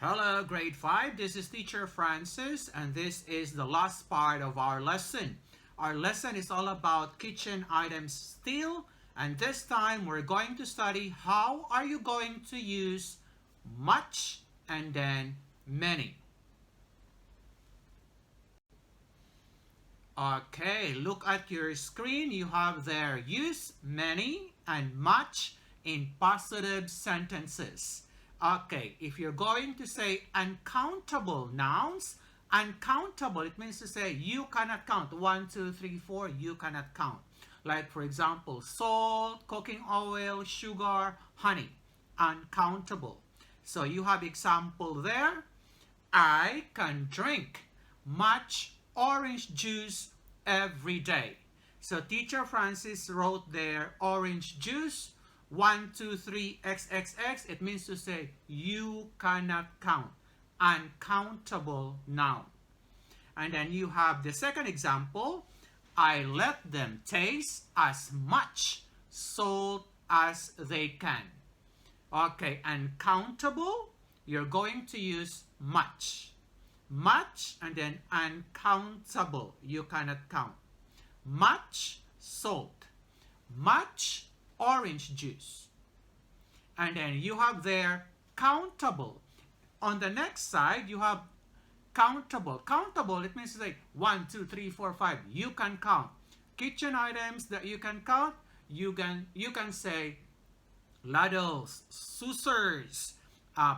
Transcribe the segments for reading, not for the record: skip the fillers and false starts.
Hello, grade 5. This is teacher Francis, and this is the last part of our lesson. Our lesson is all about kitchen items still, and this time we're going to study how are you going to use much and then many. Okay, look at your screen. You have there use many and much in positive sentences. Okay, if you're going to say uncountable nouns, uncountable, it means to say you cannot count. 1, 2, 3, 4, you cannot count. Like, for example, salt, cooking oil, sugar, honey. Uncountable. So you have example there. I can drink much orange juice every day. So teacher Francis wrote there orange juice 1, 2, 3, XXX. It means to say you cannot count. Uncountable noun. And then you have the second example. I let them taste as much salt as they can. Okay, uncountable, you're going to use much. Much and then uncountable, you cannot count. Much salt. Much orange juice. And then you have there countable. On the next side, you have countable. Countable, it means to say 1, 2, 3, 4, 5. You can count. Kitchen items that you can count, you can say ladles, saucers,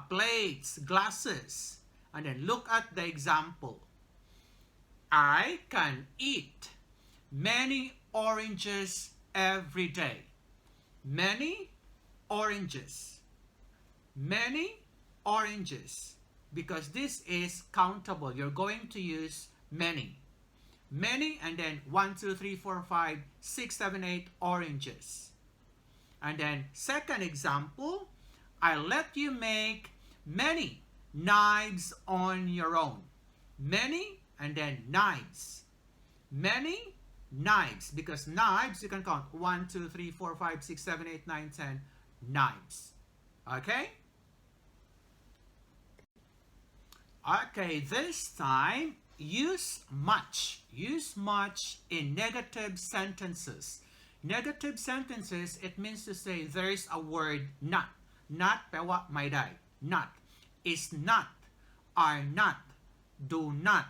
plates, glasses. And then look at the example. I can eat many oranges every day. Many oranges. Many oranges. Because this is countable. You're going to use many. Many and then 1, 2, 3, 4, 5, 6, 7, 8 oranges. And then second example, I let you make many knives on your own. Many and then knives. Many knives, because knives you can count 1, 2, 3, 4, 5, 6, 7, 8, 9, 10 knives. Okay? Okay, this time use much. Use much in negative sentences. Negative sentences, it means to say there is a word not. Not pewa may day. Not. Is not. Are not. Do not.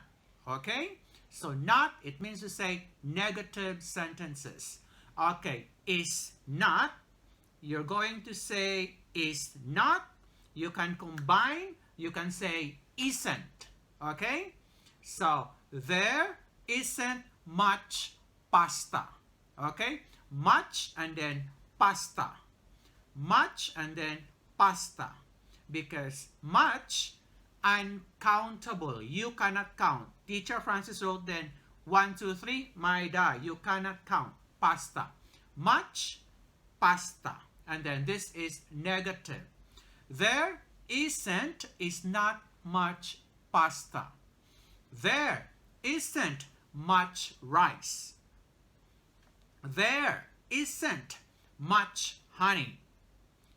Okay? So not, it means to say negative sentences. Okay, is not. You're going to say is not. You can combine. You can say isn't. Okay? So there isn't much pasta. Okay? Much and then pasta. Much and then pasta. Because much, uncountable. You cannot count. Teacher Francis wrote then 1, 2, 3, my die. You cannot count. Pasta. Much, pasta. And then this is negative. There isn't is not much pasta. There isn't much rice. There isn't much honey.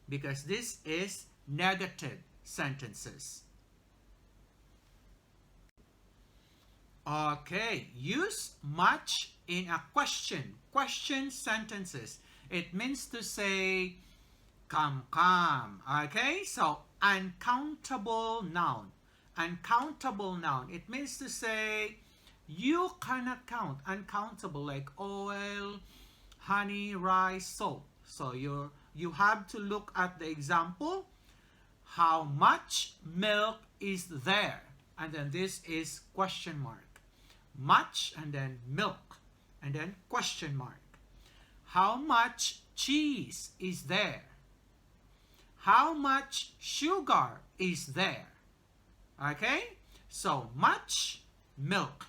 Because this is negative sentences. Okay, use much in a question. Question sentences. It means to say come. Okay, so uncountable noun. Uncountable noun. It means to say you cannot count. Uncountable, like oil, honey, rice, salt. So you have to look at the example. How much milk is there? And then this is question mark. Much and then milk and then question mark. How much cheese is there? How much sugar is there? Okay? So much milk,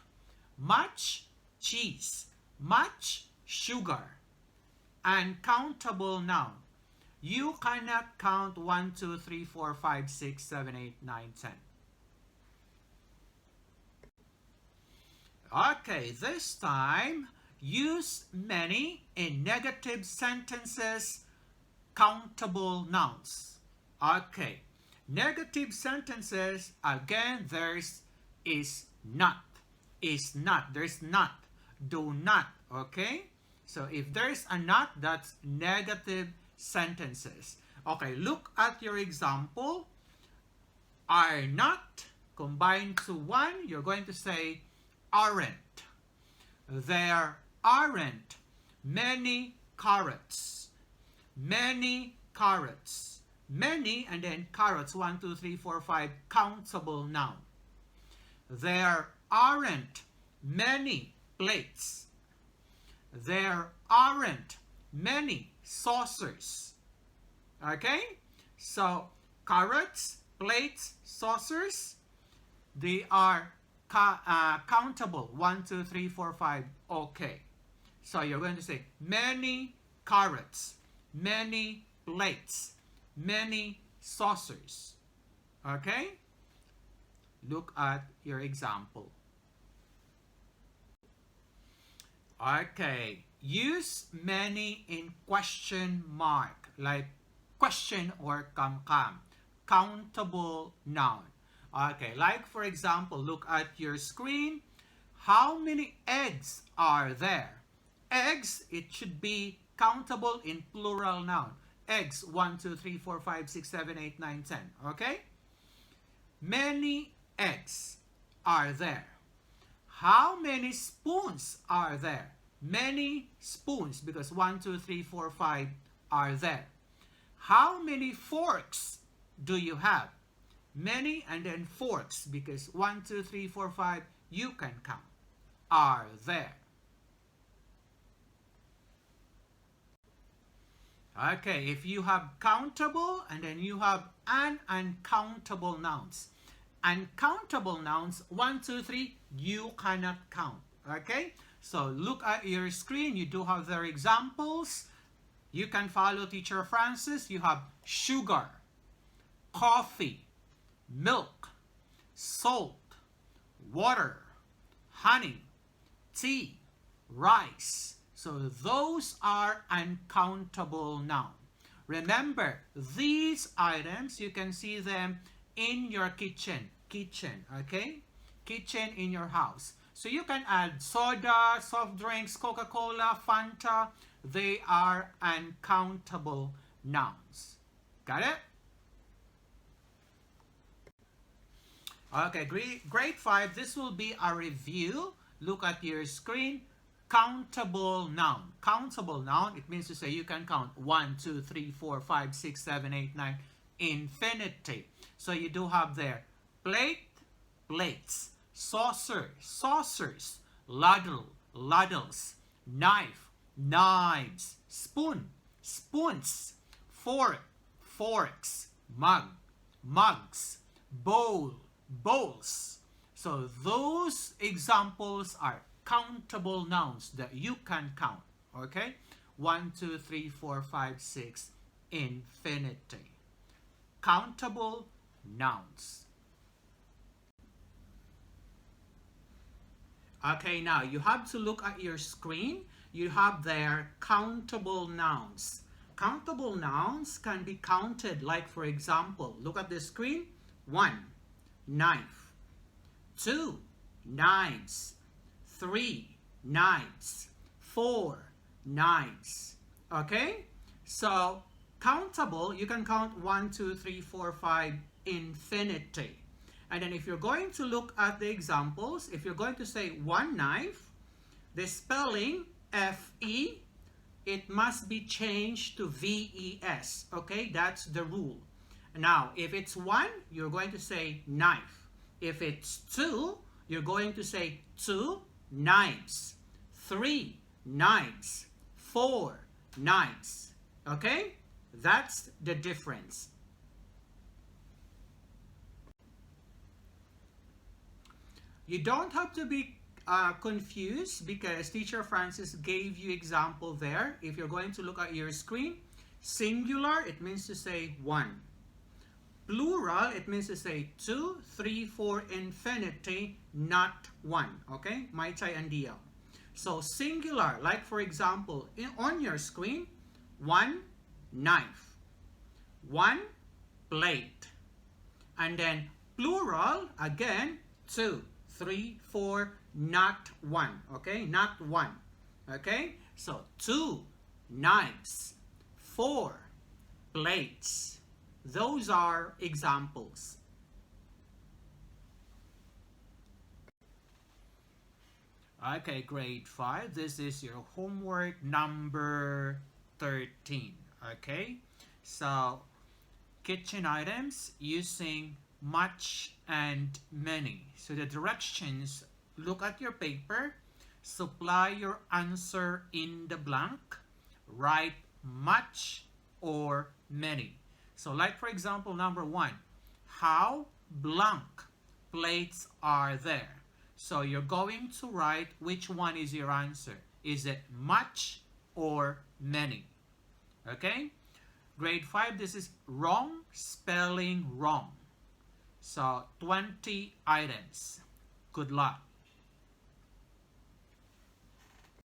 much cheese, much sugar. Uncountable noun. You cannot count 1, 2, 3, 4, 5, 6, 7, 8, 9, 10. Okay, this time use many in negative sentences, countable nouns. Okay, Negative sentences, again, there's is not. Is not. There's not. Do not. Okay? So if there's a not, that's negative sentences. Okay, look at your example. Are not combined to one, you're going to say aren't. There aren't many carrots. Many carrots. Many and then carrots, 1, 2, 3, 4, 5, countable noun. There aren't many plates. There aren't many saucers. Okay? So, carrots, plates, saucers, they are countable. 1, 2, 3, 4, 5. Okay. So, you're going to say many carrots, many plates, many saucers. Okay? Look at your example. Okay. Use many in question mark, like question or kam-kam. Countable noun. Okay, like for example, look at your screen. How many eggs are there? Eggs, it should be countable in plural noun. Eggs, 1, 2, 3, 4, 5, 6, 7, 8, 9, 10. Okay? Many eggs are there. How many spoons are there? Many spoons, because 1, 2, 3, 4, 5 are there. How many forks do you have? Many and then forks, because 1, 2, 3, 4, 5, you can count, are there. Okay, if you have countable and then you have an uncountable nouns. Uncountable nouns, 1, 2, 3, you cannot count. Okay, so look at your screen. You do have their examples. You can follow Teacher Francis. You have sugar, coffee, milk, salt, water, honey, tea, rice. So those are uncountable nouns. Remember, these items, you can see them in your kitchen. Kitchen, okay? Kitchen in your house. So you can add soda, soft drinks, Coca-Cola, Fanta. They are uncountable nouns. Got it? Okay, grade 5, this will be a review. Look at your screen. Countable noun. Countable noun, it means to say you can count 1, 2, 3, 4, 5, 6, 7, 8, 9, infinity. So you do have there plate, plates, saucer, saucers, ladle, ladles, knife, knives, spoon, spoons, fork, forks, mug, mugs, bowl, bowls. So those examples are countable nouns that you can count. Okay? 1, 2, 3, 4, 5, 6, infinity. Countable nouns. Okay, now you have to look at your screen. You have there countable nouns. Countable nouns can be counted, like for example, look at the screen. 1, knife. 2, knives. 3, knives. 4, knives. Okay? So, countable, you can count 1, 2, 3, 4, 5, infinity. And then if you're going to look at the examples, if you're going to say 1 knife, the spelling F-E, it must be changed to V-E-S. Okay? That's the rule. Now, if it's 1, you're going to say knife. If it's 2, you're going to say 2 knives. 3 knives. 4 knives. Okay? That's the difference. You don't have to be confused because Teacher Francis gave you example there. If you're going to look at your screen, singular, it means to say 1. Plural, it means to say 2, 3, 4, infinity, not 1. Okay? Mai Tai and DL. So singular, like for example, on your screen, 1 knife, 1 plate, And then plural, again, 2, 3, 4, not 1. Okay, not 1. Okay, so 2 knives, 4 plates. Those are examples. Okay, grade 5. This is your homework number 13. Okay, so kitchen items using much and many. So the directions, look at your paper, supply your answer in the blank, write much or many. So like for example, number 1, how blank plates are there? So you're going to write which one is your answer. Is it much or many? Okay? Grade 5, this is wrong spelling wrong. So 20 items. Good luck.